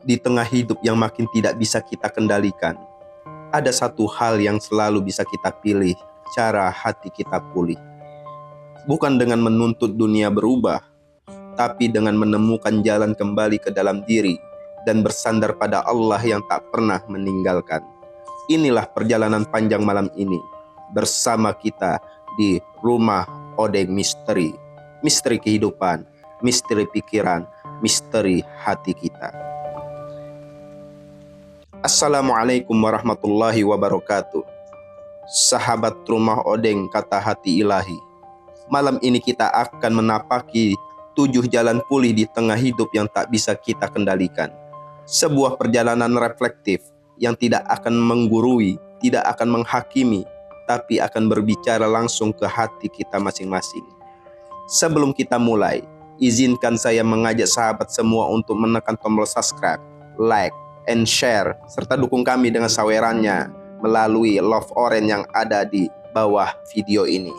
Di tengah hidup yang makin tidak bisa kita kendalikan, ada satu hal yang selalu bisa kita pilih, cara hati kita pulih. Bukan dengan menuntut dunia berubah, tapi dengan menemukan jalan kembali ke dalam diri dan bersandar pada Allah yang tak pernah meninggalkan. Inilah perjalanan panjang malam ini bersama kita di Rumah Odeng Misteri. Misteri kehidupan, misteri pikiran, misteri hati kita. Assalamualaikum warahmatullahi wabarakatuh. Sahabat Rumah Odeng Kata Hati Ilahi. Malam ini kita akan menapaki 7 jalan pulih di tengah hidup yang tak bisa kita kendalikan. Sebuah perjalanan reflektif yang tidak akan menggurui, tidak akan menghakimi, tapi akan berbicara langsung ke hati kita masing-masing. Sebelum kita mulai, izinkan saya mengajak sahabat semua untuk menekan tombol subscribe, like, and share, serta dukung kami dengan sawerannya melalui love orange yang ada di bawah video ini,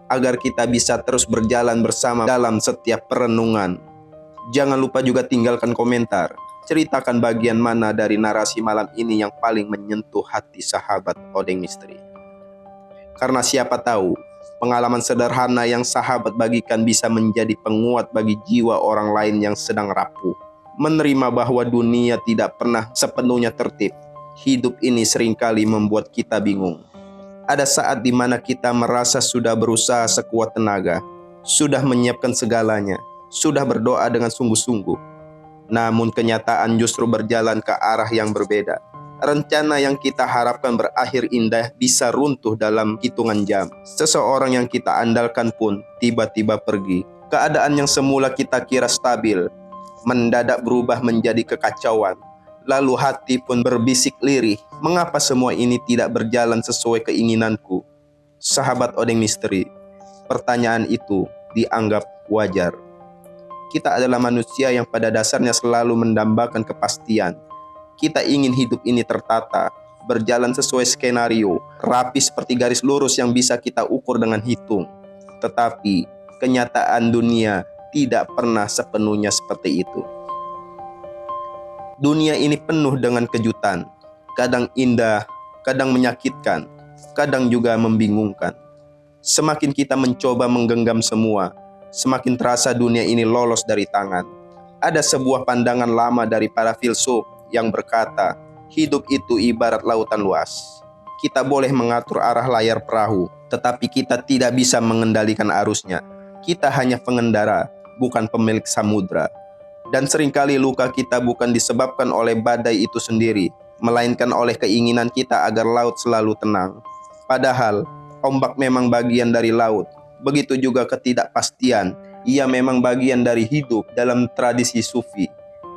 agar kita bisa terus berjalan bersama dalam setiap perenungan. Jangan lupa juga tinggalkan komentar, ceritakan bagian mana dari narasi malam ini yang paling menyentuh hati sahabat Odeng Misteri. Karena siapa tahu, pengalaman sederhana yang sahabat bagikan bisa menjadi penguat bagi jiwa orang lain yang sedang rapuh. Menerima bahwa dunia tidak pernah sepenuhnya tertib. Hidup ini seringkali membuat kita bingung. Ada saat di mana kita merasa sudah berusaha sekuat tenaga, sudah menyiapkan segalanya, sudah berdoa dengan sungguh-sungguh. Namun kenyataan justru berjalan ke arah yang berbeda. Rencana yang kita harapkan berakhir indah bisa runtuh dalam hitungan jam. Seseorang yang kita andalkan pun tiba-tiba pergi. Keadaan yang semula kita kira stabil mendadak berubah menjadi kekacauan. Lalu hati pun berbisik lirih, mengapa semua ini tidak berjalan sesuai keinginanku? Sahabat Odeng Misteri, pertanyaan itu dianggap wajar. Kita adalah manusia yang pada dasarnya selalu mendambakan kepastian. Kita ingin hidup ini tertata, berjalan sesuai skenario, rapi seperti garis lurus yang bisa kita ukur dengan hitung. Tetapi kenyataan dunia tidak pernah sepenuhnya seperti itu. Dunia ini penuh dengan kejutan, kadang indah, kadang menyakitkan, kadang juga membingungkan. Semakin kita mencoba menggenggam semua, semakin terasa dunia ini lolos dari tangan. Ada sebuah pandangan lama dari para filsuf yang berkata, hidup itu ibarat lautan luas. Kita boleh mengatur arah layar perahu, tetapi kita tidak bisa mengendalikan arusnya. Kita hanya pengendara, bukan pemilik samudra. Dan seringkali luka kita bukan disebabkan oleh badai itu sendiri, melainkan oleh keinginan kita agar laut selalu tenang. Padahal, ombak memang bagian dari laut. Begitu juga ketidakpastian, ia memang bagian dari hidup. Dalam tradisi sufi,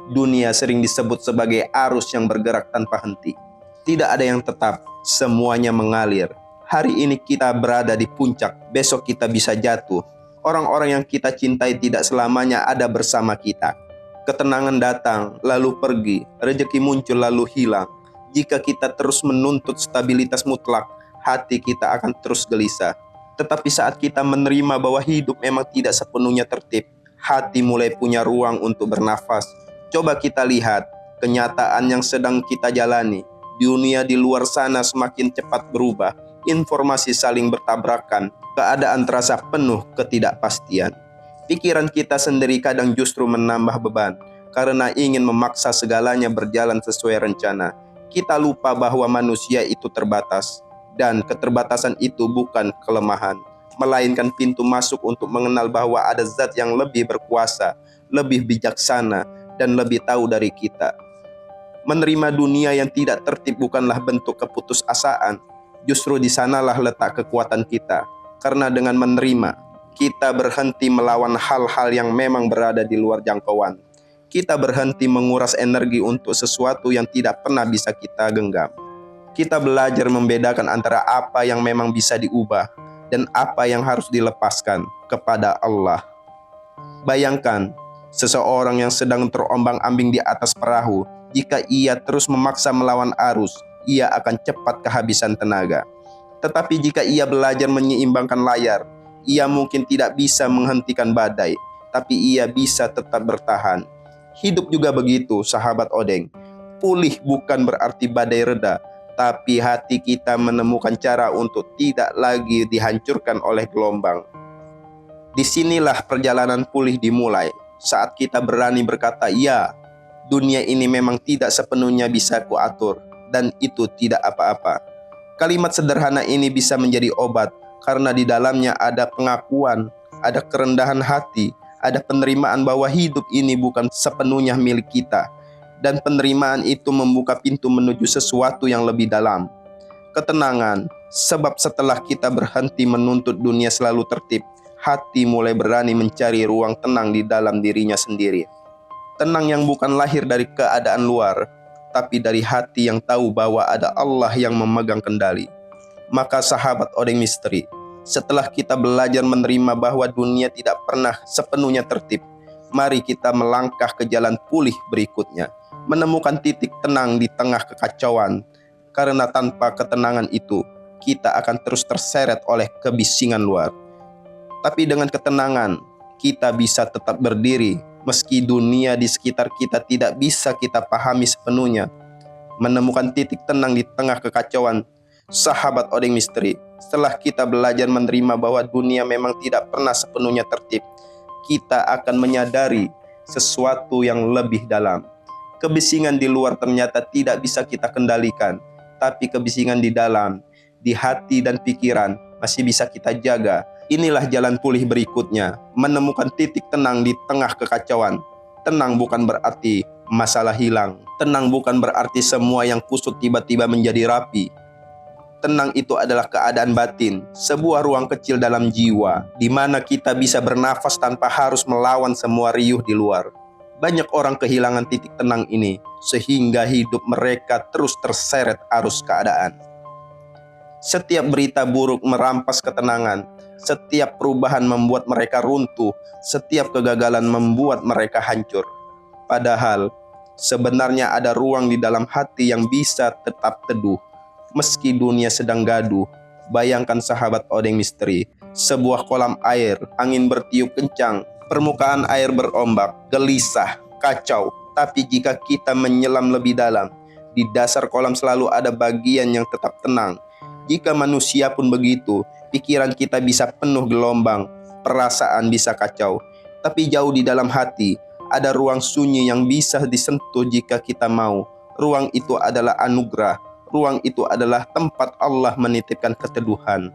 dunia sering disebut sebagai arus yang bergerak tanpa henti. Tidak ada yang tetap, semuanya mengalir. Hari ini kita berada di puncak, besok kita bisa jatuh. Orang-orang yang kita cintai tidak selamanya ada bersama kita. Ketenangan datang, lalu pergi. Rezeki muncul, lalu hilang. Jika kita terus menuntut stabilitas mutlak, hati kita akan terus gelisah. Tetapi saat kita menerima bahwa hidup memang tidak sepenuhnya tertib, hati mulai punya ruang untuk bernafas. Coba kita lihat kenyataan yang sedang kita jalani. Dunia di luar sana semakin cepat berubah. Informasi saling bertabrakan, keadaan terasa penuh ketidakpastian. Pikiran kita sendiri kadang justru menambah beban, karena ingin memaksa segalanya berjalan sesuai rencana. Kita lupa bahwa manusia itu terbatas, dan keterbatasan itu bukan kelemahan, melainkan pintu masuk untuk mengenal bahwa ada zat yang lebih berkuasa, lebih bijaksana, dan lebih tahu dari kita. Menerima dunia yang tidak tertib bukanlah bentuk keputusasaan. Justru di sanalah letak kekuatan kita. Karena dengan menerima, kita berhenti melawan hal-hal yang memang berada di luar jangkauan. Kita berhenti menguras energi untuk sesuatu yang tidak pernah bisa kita genggam. Kita belajar membedakan antara apa yang memang bisa diubah dan apa yang harus dilepaskan kepada Allah. Bayangkan, seseorang yang sedang terombang-ambing di atas perahu, jika ia terus memaksa melawan arus, ia akan cepat kehabisan tenaga. Tetapi jika ia belajar menyeimbangkan layar, ia mungkin tidak bisa menghentikan badai, tapi ia bisa tetap bertahan. Hidup juga begitu, sahabat Odeng. Pulih bukan berarti badai reda, tapi hati kita menemukan cara untuk tidak lagi dihancurkan oleh gelombang. Disinilah perjalanan pulih dimulai, saat kita berani berkata, ya, dunia ini memang tidak sepenuhnya bisa kuatur, dan itu tidak apa-apa. Kalimat sederhana ini bisa menjadi obat, karena di dalamnya ada pengakuan, ada kerendahan hati, ada penerimaan bahwa hidup ini bukan sepenuhnya milik kita. Dan penerimaan itu membuka pintu menuju sesuatu yang lebih dalam. Ketenangan, sebab setelah kita berhenti menuntut dunia selalu tertib, hati mulai berani mencari ruang tenang di dalam dirinya sendiri. Tenang yang bukan lahir dari keadaan luar, tapi dari hati yang tahu bahwa ada Allah yang memegang kendali. Maka sahabat Odeng Misteri, setelah kita belajar menerima bahwa dunia tidak pernah sepenuhnya tertib, mari kita melangkah ke jalan pulih berikutnya, menemukan titik tenang di tengah kekacauan. Karena tanpa ketenangan itu, kita akan terus terseret oleh kebisingan luar. Tapi dengan ketenangan, kita bisa tetap berdiri, meski dunia di sekitar kita tidak bisa kita pahami sepenuhnya. Menemukan titik tenang di tengah kekacauan, sahabat Odeng Misteri, setelah kita belajar menerima bahwa dunia memang tidak pernah sepenuhnya tertib, kita akan menyadari sesuatu yang lebih dalam. Kebisingan di luar ternyata tidak bisa kita kendalikan, tapi kebisingan di dalam, di hati dan pikiran masih bisa kita jaga. Inilah jalan pulih berikutnya, menemukan titik tenang di tengah kekacauan. Tenang bukan berarti masalah hilang. Tenang bukan berarti semua yang kusut tiba-tiba menjadi rapi. Tenang itu adalah keadaan batin, sebuah ruang kecil dalam jiwa, di mana kita bisa bernafas tanpa harus melawan semua riuh di luar. Banyak orang kehilangan titik tenang ini, sehingga hidup mereka terus terseret arus keadaan. Setiap berita buruk merampas ketenangan, setiap perubahan membuat mereka runtuh, setiap kegagalan membuat mereka hancur. Padahal, sebenarnya ada ruang di dalam hati yang bisa tetap teduh. Meski dunia sedang gaduh, bayangkan sahabat Odeng Misteri, sebuah kolam air, angin bertiup kencang, permukaan air berombak, gelisah, kacau. Tapi jika kita menyelam lebih dalam, di dasar kolam selalu ada bagian yang tetap tenang. Jika manusia pun begitu, pikiran kita bisa penuh gelombang, perasaan bisa kacau. Tapi jauh di dalam hati, ada ruang sunyi yang bisa disentuh jika kita mau. Ruang itu adalah anugerah, ruang itu adalah tempat Allah menitipkan keteduhan.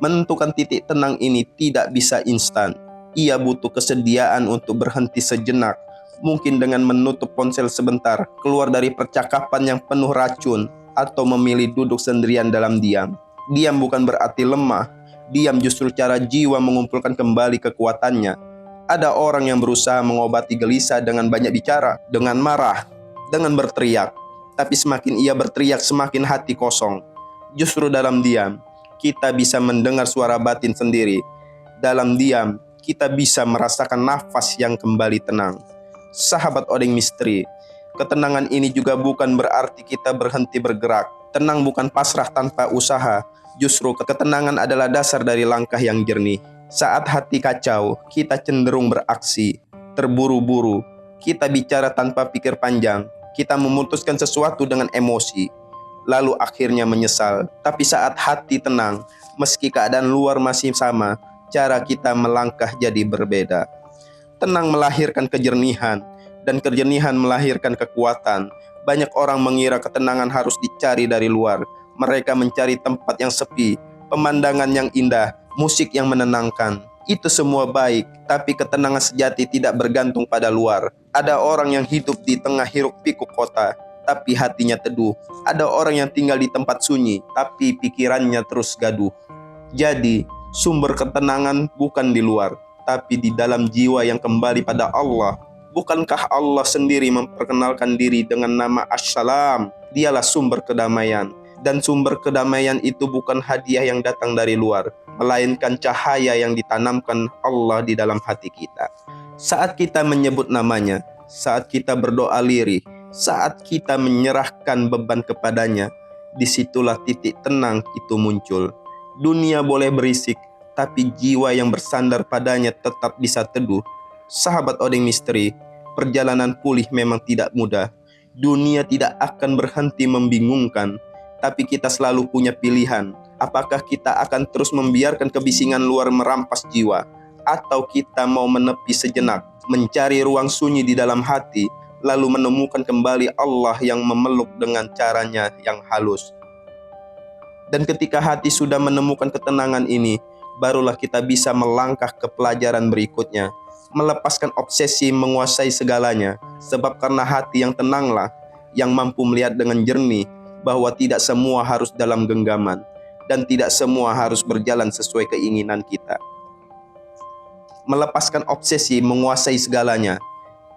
Menentukan titik tenang ini tidak bisa instan. Ia butuh kesediaan untuk berhenti sejenak, mungkin dengan menutup ponsel sebentar, keluar dari percakapan yang penuh racun, atau memilih duduk sendirian dalam diam. Diam bukan berarti lemah, diam justru cara jiwa mengumpulkan kembali kekuatannya. Ada orang yang berusaha mengobati gelisah dengan banyak bicara, dengan marah, dengan berteriak. Tapi semakin ia berteriak, semakin hati kosong. Justru dalam diam, kita bisa mendengar suara batin sendiri. Dalam diam, kita bisa merasakan nafas yang kembali tenang. Sahabat Odeng Misteri, ketenangan ini juga bukan berarti kita berhenti bergerak. Tenang bukan pasrah tanpa usaha. Justru ketenangan adalah dasar dari langkah yang jernih. Saat hati kacau, kita cenderung beraksi, terburu-buru. Kita bicara tanpa pikir panjang. Kita memutuskan sesuatu dengan emosi, lalu akhirnya menyesal. Tapi saat hati tenang, meski keadaan luar masih sama, cara kita melangkah jadi berbeda. Tenang melahirkan kejernihan, dan kejernihan melahirkan kekuatan. Banyak orang mengira ketenangan harus dicari dari luar. Mereka mencari tempat yang sepi, pemandangan yang indah, musik yang menenangkan. Itu semua baik, tapi ketenangan sejati tidak bergantung pada luar. Ada orang yang hidup di tengah hiruk-pikuk kota, tapi hatinya teduh. Ada orang yang tinggal di tempat sunyi, tapi pikirannya terus gaduh. Jadi, sumber ketenangan bukan di luar, tapi di dalam jiwa yang kembali pada Allah. Bukankah Allah sendiri memperkenalkan diri dengan nama As-Salam? Dialah sumber kedamaian. Dan sumber kedamaian itu bukan hadiah yang datang dari luar, melainkan cahaya yang ditanamkan Allah di dalam hati kita. Saat kita menyebut namanya, saat kita berdoa lirih, saat kita menyerahkan beban kepadanya, disitulah titik tenang itu muncul. Dunia boleh berisik, tapi jiwa yang bersandar padanya tetap bisa teduh. Sahabat Odeng Misteri, perjalanan pulih memang tidak mudah. Dunia tidak akan berhenti membingungkan, tapi kita selalu punya pilihan. Apakah kita akan terus membiarkan kebisingan luar merampas jiwa, atau kita mau menepi sejenak, mencari ruang sunyi di dalam hati, lalu menemukan kembali Allah yang memeluk dengan caranya yang halus. Dan ketika hati sudah menemukan ketenangan ini, barulah kita bisa melangkah ke pelajaran berikutnya, melepaskan obsesi menguasai segalanya, sebab karena hati yang tenanglah yang mampu melihat dengan jernih bahwa tidak semua harus dalam genggaman dan tidak semua harus berjalan sesuai keinginan kita. Melepaskan obsesi menguasai segalanya.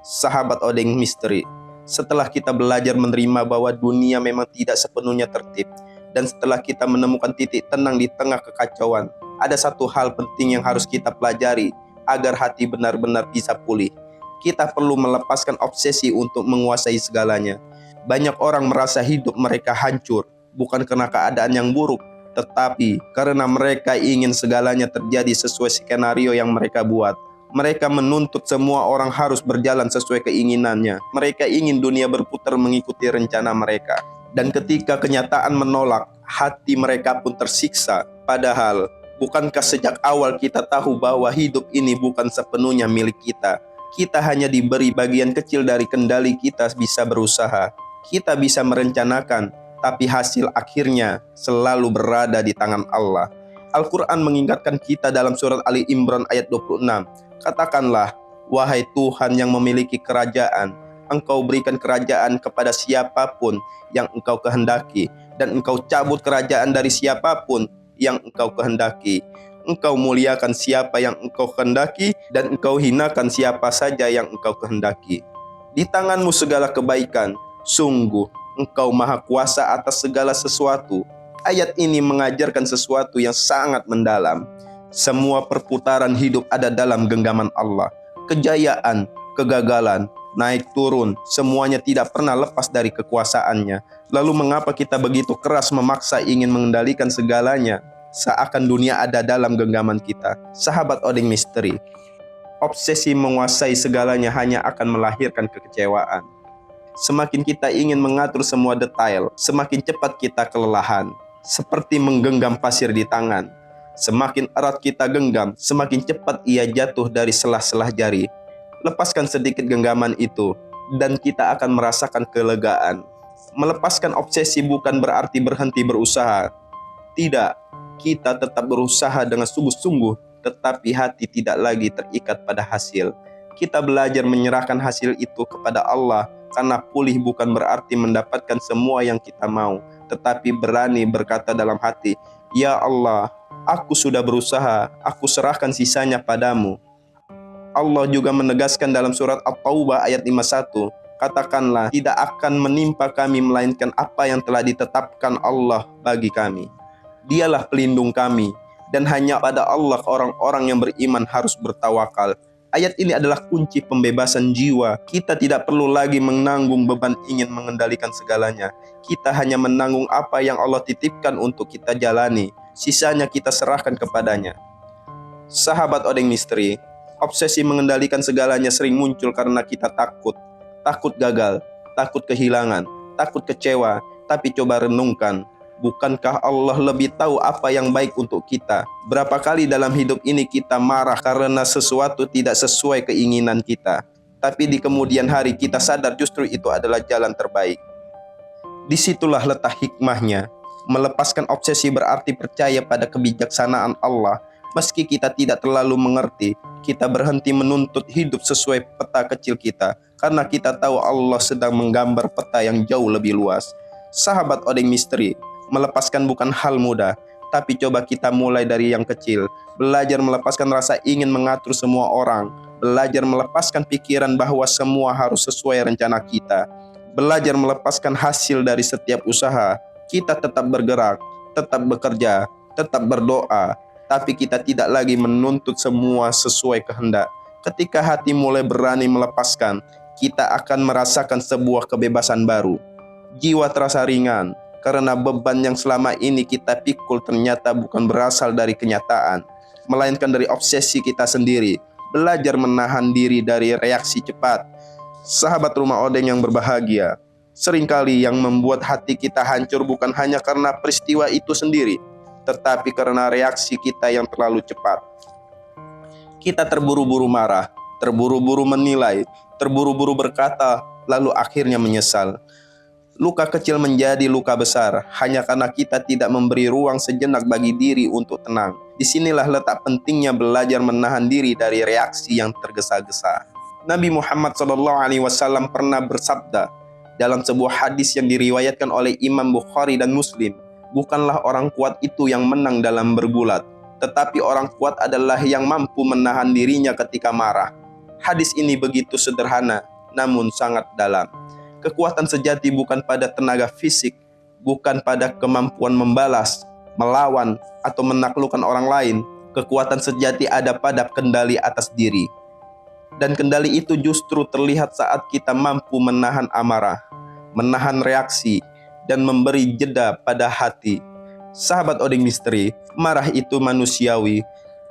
Sahabat Odeng Misteri, setelah kita belajar menerima bahwa dunia memang tidak sepenuhnya tertib, dan setelah kita menemukan titik tenang di tengah kekacauan, ada satu hal penting yang harus kita pelajari agar hati benar-benar bisa pulih. Kita perlu melepaskan obsesi untuk menguasai segalanya. Banyak orang merasa hidup mereka hancur, bukan karena keadaan yang buruk, tetapi karena mereka ingin segalanya terjadi sesuai skenario yang mereka buat. Mereka menuntut semua orang harus berjalan sesuai keinginannya. Mereka ingin dunia berputar mengikuti rencana mereka. Dan ketika kenyataan menolak, hati mereka pun tersiksa. Padahal, bukankah sejak awal kita tahu bahwa hidup ini bukan sepenuhnya milik kita? Kita hanya diberi bagian kecil dari kendali kita bisa berusaha. Kita bisa merencanakan, tapi hasil akhirnya selalu berada di tangan Allah. Al-Quran mengingatkan kita dalam surat Ali Imran ayat 26. Katakanlah, wahai Tuhan yang memiliki kerajaan, Engkau berikan kerajaan kepada siapapun yang Engkau kehendaki, dan Engkau cabut kerajaan dari siapapun yang Engkau kehendaki. Engkau muliakan siapa yang Engkau kehendaki, dan Engkau hinakan siapa saja yang Engkau kehendaki. Di tanganmu segala kebaikan, sungguh Engkau maha kuasa atas segala sesuatu. Ayat ini mengajarkan sesuatu yang sangat mendalam. Semua perputaran hidup ada dalam genggaman Allah. Kejayaan, kegagalan, naik turun, semuanya tidak pernah lepas dari kekuasaannya. Lalu mengapa kita begitu keras memaksa ingin mengendalikan segalanya, seakan dunia ada dalam genggaman kita? Sahabat Odeng Misteri, obsesi menguasai segalanya hanya akan melahirkan kekecewaan. Semakin kita ingin mengatur semua detail, semakin cepat kita kelelahan. Seperti menggenggam pasir di tangan. Semakin erat kita genggam, semakin cepat ia jatuh dari selah-selah jari. Lepaskan sedikit genggaman itu, dan kita akan merasakan kelegaan. Melepaskan obsesi bukan berarti berhenti berusaha. Tidak, kita tetap berusaha dengan sungguh-sungguh, tetapi hati tidak lagi terikat pada hasil. Kita belajar menyerahkan hasil itu kepada Allah, karena pulih bukan berarti mendapatkan semua yang kita mau, tetapi berani berkata dalam hati, "Ya Allah, aku sudah berusaha, aku serahkan sisanya padamu." Allah juga menegaskan dalam surat At-Taubah ayat 51, katakanlah, tidak akan menimpa kami melainkan apa yang telah ditetapkan Allah bagi kami. Dialah pelindung kami, dan hanya pada Allah orang-orang yang beriman harus bertawakal. Ayat ini adalah kunci pembebasan jiwa. Kita tidak perlu lagi menanggung beban ingin mengendalikan segalanya. Kita hanya menanggung apa yang Allah titipkan untuk kita jalani. Sisanya kita serahkan kepadanya. Sahabat Odeng Misteri, obsesi mengendalikan segalanya sering muncul karena kita takut. Takut gagal, takut kehilangan, takut kecewa. Tapi coba renungkan, bukankah Allah lebih tahu apa yang baik untuk kita? Berapa kali dalam hidup ini kita marah karena sesuatu tidak sesuai keinginan kita, tapi di kemudian hari kita sadar justru itu adalah jalan terbaik. Disitulah letak hikmahnya. Melepaskan obsesi berarti percaya pada kebijaksanaan Allah. Meski kita tidak terlalu mengerti, kita berhenti menuntut hidup sesuai peta kecil kita, karena kita tahu Allah sedang menggambar peta yang jauh lebih luas. Sahabat Odeng Misteri, melepaskan bukan hal mudah, tapi coba kita mulai dari yang kecil. Belajar melepaskan rasa ingin mengatur semua orang. Belajar melepaskan pikiran bahwa semua harus sesuai rencana kita. Belajar melepaskan hasil dari setiap usaha. Kita tetap bergerak, tetap bekerja, tetap berdoa, tapi kita tidak lagi menuntut semua sesuai kehendak. Ketika hati mulai berani melepaskan, kita akan merasakan sebuah kebebasan baru. Jiwa terasa ringan, karena beban yang selama ini kita pikul ternyata bukan berasal dari kenyataan, melainkan dari obsesi kita sendiri. Belajar menahan diri dari reaksi cepat. Sahabat Rumah Odeng yang berbahagia, seringkali yang membuat hati kita hancur bukan hanya karena peristiwa itu sendiri, tetapi karena reaksi kita yang terlalu cepat. Kita terburu-buru marah, terburu-buru menilai, terburu-buru berkata, lalu akhirnya menyesal. Luka kecil menjadi luka besar hanya karena kita tidak memberi ruang sejenak bagi diri untuk tenang. Disinilah letak pentingnya belajar menahan diri dari reaksi yang tergesa-gesa. Nabi Muhammad SAW pernah bersabda dalam sebuah hadis yang diriwayatkan oleh Imam Bukhari dan Muslim, bukanlah orang kuat itu yang menang dalam bergulat, tetapi orang kuat adalah yang mampu menahan dirinya ketika marah. Hadis ini begitu sederhana, namun sangat dalam. Kekuatan sejati bukan pada tenaga fisik, bukan pada kemampuan membalas, melawan, atau menaklukkan orang lain. Kekuatan sejati ada pada kendali atas diri. Dan kendali itu justru terlihat saat kita mampu menahan amarah, menahan reaksi, dan memberi jeda pada hati. Sahabat Odeng Misteri, marah itu manusiawi,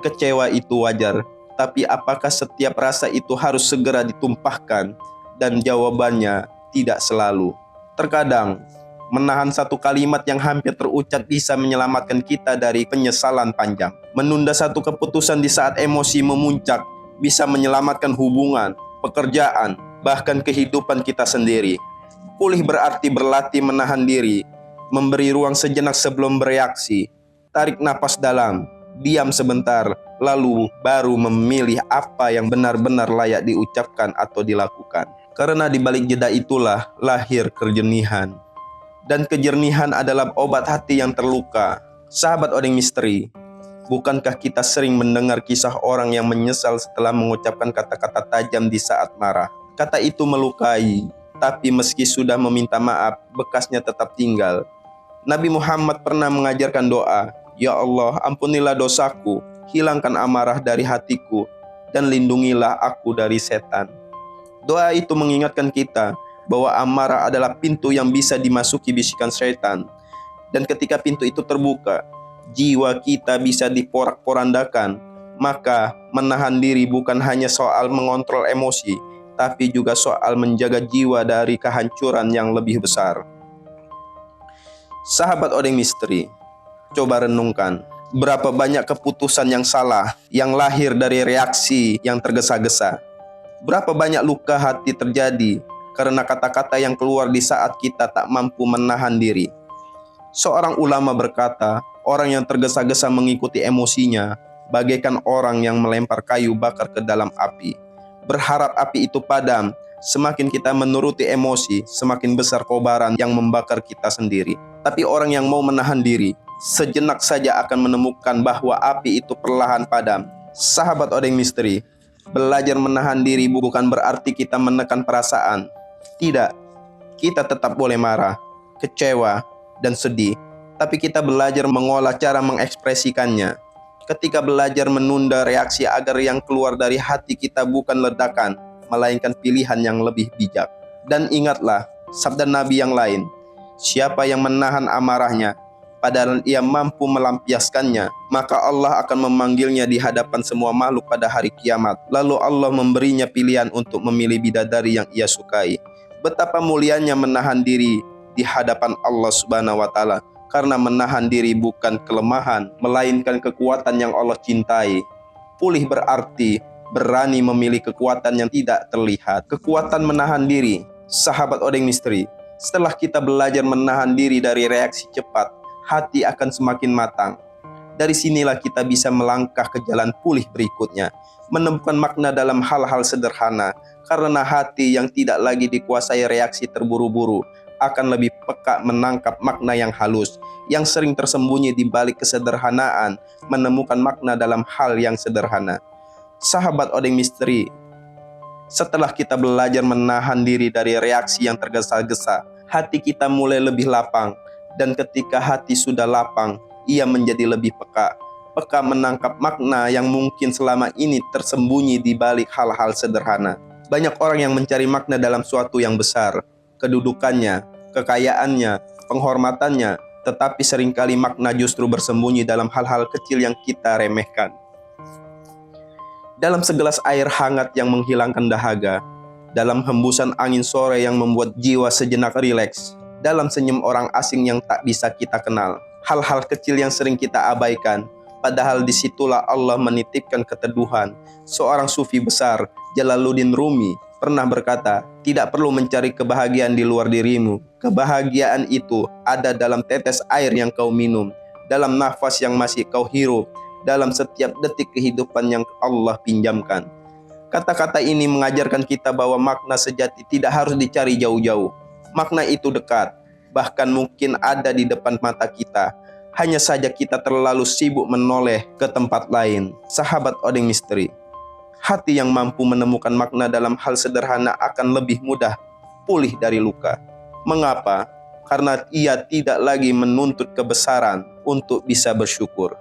kecewa itu wajar. Tapi apakah setiap rasa itu harus segera ditumpahkan? Dan jawabannya tidak selalu. Terkadang, menahan satu kalimat yang hampir terucap bisa menyelamatkan kita dari penyesalan panjang. Menunda satu keputusan di saat emosi memuncak bisa menyelamatkan hubungan, pekerjaan, bahkan kehidupan kita sendiri. Pulih berarti berlatih menahan diri, memberi ruang sejenak sebelum bereaksi, tarik napas dalam, diam sebentar, lalu baru memilih apa yang benar-benar layak diucapkan atau dilakukan. Karena di balik jeda itulah lahir kejernihan. Dan kejernihan adalah obat hati yang terluka. Sahabat Odeng Misteri, bukankah kita sering mendengar kisah orang yang menyesal setelah mengucapkan kata-kata tajam di saat marah? Kata itu melukai, tapi meski sudah meminta maaf, bekasnya tetap tinggal. Nabi Muhammad pernah mengajarkan doa, "Ya Allah, ampunilah dosaku, hilangkan amarah dari hatiku, dan lindungilah aku dari setan." Doa itu mengingatkan kita bahwa amarah adalah pintu yang bisa dimasuki bisikan setan. Dan ketika pintu itu terbuka, jiwa kita bisa diporak-porandakan. Maka menahan diri bukan hanya soal mengontrol emosi, tapi juga soal menjaga jiwa dari kehancuran yang lebih besar. Sahabat Odeng Misteri, coba renungkan, berapa banyak keputusan yang salah yang lahir dari reaksi yang tergesa-gesa? Berapa banyak luka hati terjadi karena kata-kata yang keluar di saat kita tak mampu menahan diri? Seorang ulama berkata, orang yang tergesa-gesa mengikuti emosinya bagaikan orang yang melempar kayu bakar ke dalam api. Berharap api itu padam, semakin kita menuruti emosi, semakin besar kobaran yang membakar kita sendiri. Tapi orang yang mau menahan diri, sejenak saja akan menemukan bahwa api itu perlahan padam. Sahabat Odeng Misteri, belajar menahan diri bukan berarti kita menekan perasaan. Tidak, kita tetap boleh marah, kecewa, dan sedih. Tapi kita belajar mengolah cara mengekspresikannya. Ketika belajar menunda reaksi agar yang keluar dari hati kita bukan ledakan, melainkan pilihan yang lebih bijak. Dan ingatlah sabda Nabi yang lain, siapa yang menahan amarahnya, padahal ia mampu melampiaskannya, maka Allah akan memanggilnya di hadapan semua makhluk pada hari kiamat. Lalu Allah memberinya pilihan untuk memilih bidadari yang ia sukai. Betapa mulianya menahan diri di hadapan Allah Subhanahu wa Ta'ala. Karena menahan diri bukan kelemahan, melainkan kekuatan yang Allah cintai. Pulih berarti berani memilih kekuatan yang tidak terlihat. Kekuatan menahan diri. Sahabat Odeng Misteri, setelah kita belajar menahan diri dari reaksi cepat, hati akan semakin matang. Dari sinilah kita bisa melangkah ke jalan pulih berikutnya, menemukan makna dalam hal-hal sederhana, karena hati yang tidak lagi dikuasai reaksi terburu-buru akan lebih peka menangkap makna yang halus, yang sering tersembunyi di balik kesederhanaan, menemukan makna dalam hal yang sederhana. Sahabat Odeng Misteri, setelah kita belajar menahan diri dari reaksi yang tergesa-gesa, hati kita mulai lebih lapang. Dan ketika hati sudah lapang, ia menjadi lebih peka. Peka menangkap makna yang mungkin selama ini tersembunyi di balik hal-hal sederhana. Banyak orang yang mencari makna dalam suatu yang besar, kedudukannya, kekayaannya, penghormatannya, tetapi seringkali makna justru bersembunyi dalam hal-hal kecil yang kita remehkan. Dalam segelas air hangat yang menghilangkan dahaga, dalam hembusan angin sore yang membuat jiwa sejenak rileks, dalam senyum orang asing yang tak bisa kita kenal. Hal-hal kecil yang sering kita abaikan, padahal disitulah Allah menitipkan keteduhan. Seorang sufi besar, Jalaluddin Rumi, pernah berkata, tidak perlu mencari kebahagiaan di luar dirimu. Kebahagiaan itu ada dalam tetes air yang kau minum, dalam nafas yang masih kau hirup, dalam setiap detik kehidupan yang Allah pinjamkan. Kata-kata ini mengajarkan kita bahwa makna sejati tidak harus dicari jauh-jauh. Makna itu dekat, bahkan mungkin ada di depan mata kita. Hanya saja kita terlalu sibuk menoleh ke tempat lain. Sahabat Odeng Misteri, hati yang mampu menemukan makna dalam hal sederhana akan lebih mudah pulih dari luka. Mengapa? Karena ia tidak lagi menuntut kebesaran untuk bisa bersyukur.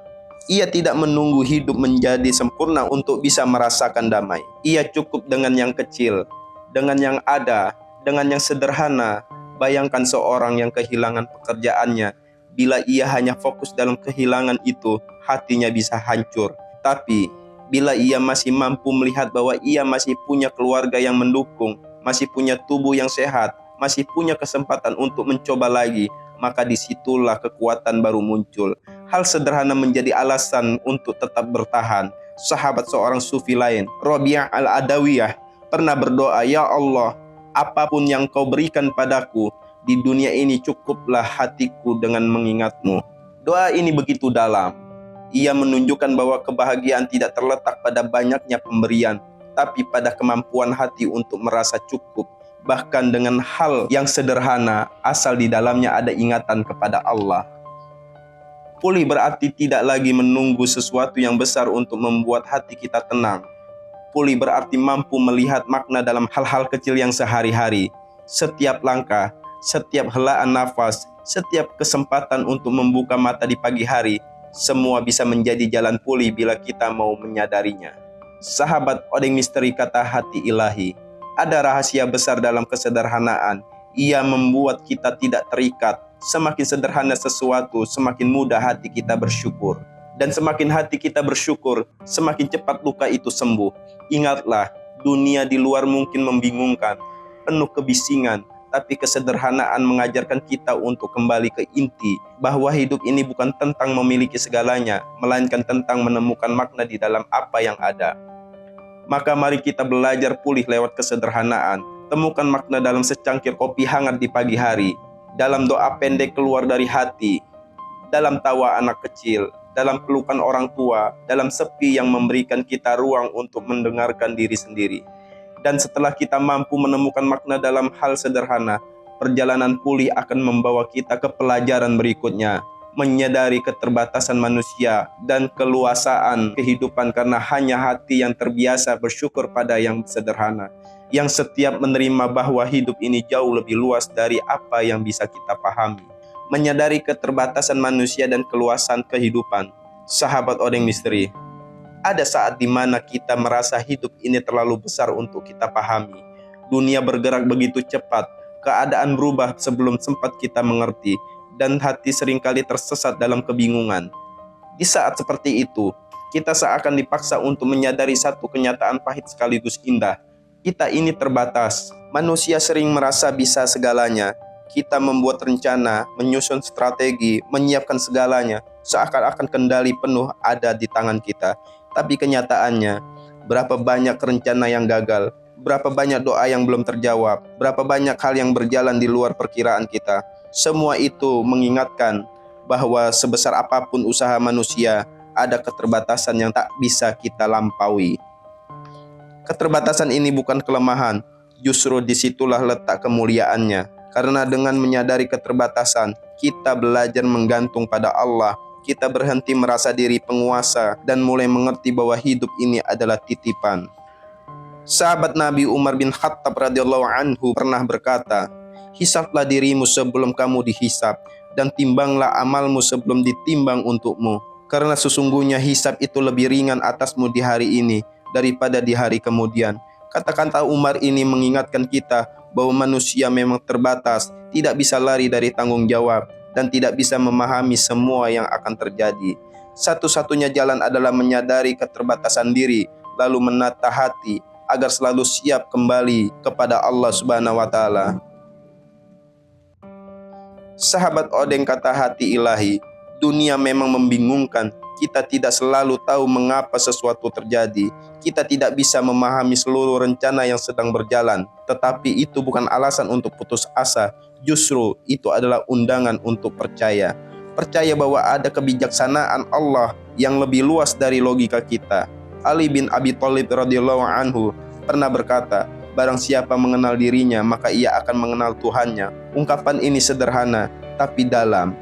Ia tidak menunggu hidup menjadi sempurna untuk bisa merasakan damai. Ia cukup dengan yang kecil, dengan yang ada, dengan yang sederhana. Bayangkan seorang yang kehilangan pekerjaannya. Bila ia hanya fokus dalam kehilangan itu, hatinya bisa hancur. Tapi, bila ia masih mampu melihat bahwa ia masih punya keluarga yang mendukung, masih punya tubuh yang sehat, masih punya kesempatan untuk mencoba lagi, maka disitulah kekuatan baru muncul. Hal sederhana menjadi alasan untuk tetap bertahan. Sahabat seorang sufi lain, Rabi'ah al-Adawiyah, pernah berdoa, "Ya Allah, apapun yang kau berikan padaku, di dunia ini cukuplah hatiku dengan mengingatmu." Doa ini begitu dalam. Ia menunjukkan bahwa kebahagiaan tidak terletak pada banyaknya pemberian, tapi pada kemampuan hati untuk merasa cukup, bahkan dengan hal yang sederhana, asal di dalamnya ada ingatan kepada Allah. Pulih berarti tidak lagi menunggu sesuatu yang besar untuk membuat hati kita tenang. Pulih berarti mampu melihat makna dalam hal-hal kecil yang sehari-hari. Setiap langkah, setiap helaan nafas, setiap kesempatan untuk membuka mata di pagi hari, semua bisa menjadi jalan pulih bila kita mau menyadarinya. Sahabat Odeng Misteri, kata hati ilahi, ada rahasia besar dalam kesederhanaan. Ia membuat kita tidak terikat. Semakin sederhana sesuatu, semakin mudah hati kita bersyukur. Dan semakin hati kita bersyukur, semakin cepat luka itu sembuh. Ingatlah, dunia di luar mungkin membingungkan, penuh kebisingan, tapi kesederhanaan mengajarkan kita untuk kembali ke inti, bahwa hidup ini bukan tentang memiliki segalanya, melainkan tentang menemukan makna di dalam apa yang ada. Maka mari kita belajar pulih lewat kesederhanaan. Temukan makna dalam secangkir kopi hangat di pagi hari, dalam doa pendek keluar dari hati, dalam tawa anak kecil, dalam pelukan orang tua, dalam sepi yang memberikan kita ruang untuk mendengarkan diri sendiri. Dan setelah kita mampu menemukan makna dalam hal sederhana, perjalanan pulih akan membawa kita ke pelajaran berikutnya, menyadari keterbatasan manusia dan keluasaan kehidupan, karena hanya hati yang terbiasa bersyukur pada yang sederhana, yang setiap menerima bahwa hidup ini jauh lebih luas dari apa yang bisa kita pahami. Menyadari keterbatasan manusia dan keluasan kehidupan. Sahabat Odeng Misteri, ada saat di mana kita merasa hidup ini terlalu besar untuk kita pahami. Dunia bergerak begitu cepat, keadaan berubah sebelum sempat kita mengerti, dan hati seringkali tersesat dalam kebingungan. Di saat seperti itu, kita seakan dipaksa untuk menyadari satu kenyataan pahit sekaligus indah. Kita ini terbatas. Manusia sering merasa bisa segalanya. Kita membuat rencana, menyusun strategi, menyiapkan segalanya, seakan-akan kendali penuh ada di tangan kita. Tapi kenyataannya, berapa banyak rencana yang gagal, berapa banyak doa yang belum terjawab, berapa banyak hal yang berjalan di luar perkiraan kita. Semua itu mengingatkan bahwa sebesar apapun usaha manusia, ada keterbatasan yang tak bisa kita lampaui. Keterbatasan ini bukan kelemahan, justru disitulah letak kemuliaannya. Karena dengan menyadari keterbatasan, kita belajar menggantung pada Allah. Kita berhenti merasa diri penguasa dan mulai mengerti bahwa hidup ini adalah titipan. Sahabat Nabi Umar bin Khattab radhiyallahu anhu pernah berkata, "Hisablah dirimu sebelum kamu dihisab, dan timbanglah amalmu sebelum ditimbang untukmu. Karena sesungguhnya hisab itu lebih ringan atasmu di hari ini daripada di hari kemudian." Kata-kata Umar ini mengingatkan kita bahwa manusia memang terbatas, tidak bisa lari dari tanggung jawab, dan tidak bisa memahami semua yang akan terjadi. Satu-satunya jalan adalah menyadari keterbatasan diri, lalu menata hati agar selalu siap kembali kepada Allah Subhanahu wa taala. Sahabat Odeng kata hati ilahi, dunia memang membingungkan. Kita tidak selalu tahu mengapa sesuatu terjadi. Kita tidak bisa memahami seluruh rencana yang sedang berjalan. Tetapi itu bukan alasan untuk putus asa. Justru itu adalah undangan untuk percaya. Percaya bahwa ada kebijaksanaan Allah yang lebih luas dari logika kita. Ali bin Abi Thalib radhiyallahu anhu pernah berkata, barang siapa mengenal dirinya, maka ia akan mengenal Tuhannya. Ungkapan ini sederhana, tapi dalam.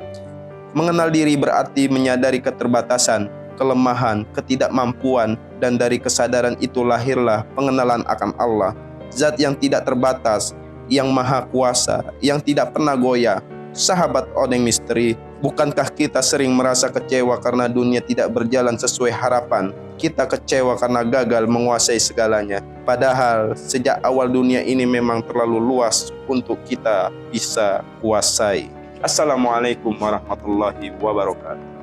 Mengenal diri berarti menyadari keterbatasan, kelemahan, ketidakmampuan, dan dari kesadaran itu lahirlah pengenalan akan Allah. Zat yang tidak terbatas, yang maha kuasa, yang tidak pernah goyah. Sahabat Odeng Misteri, bukankah kita sering merasa kecewa karena dunia tidak berjalan sesuai harapan? Kita kecewa karena gagal menguasai segalanya. Padahal sejak awal dunia ini memang terlalu luas untuk kita bisa kuasai. Assalamualaikum warahmatullahi wabarakatuh.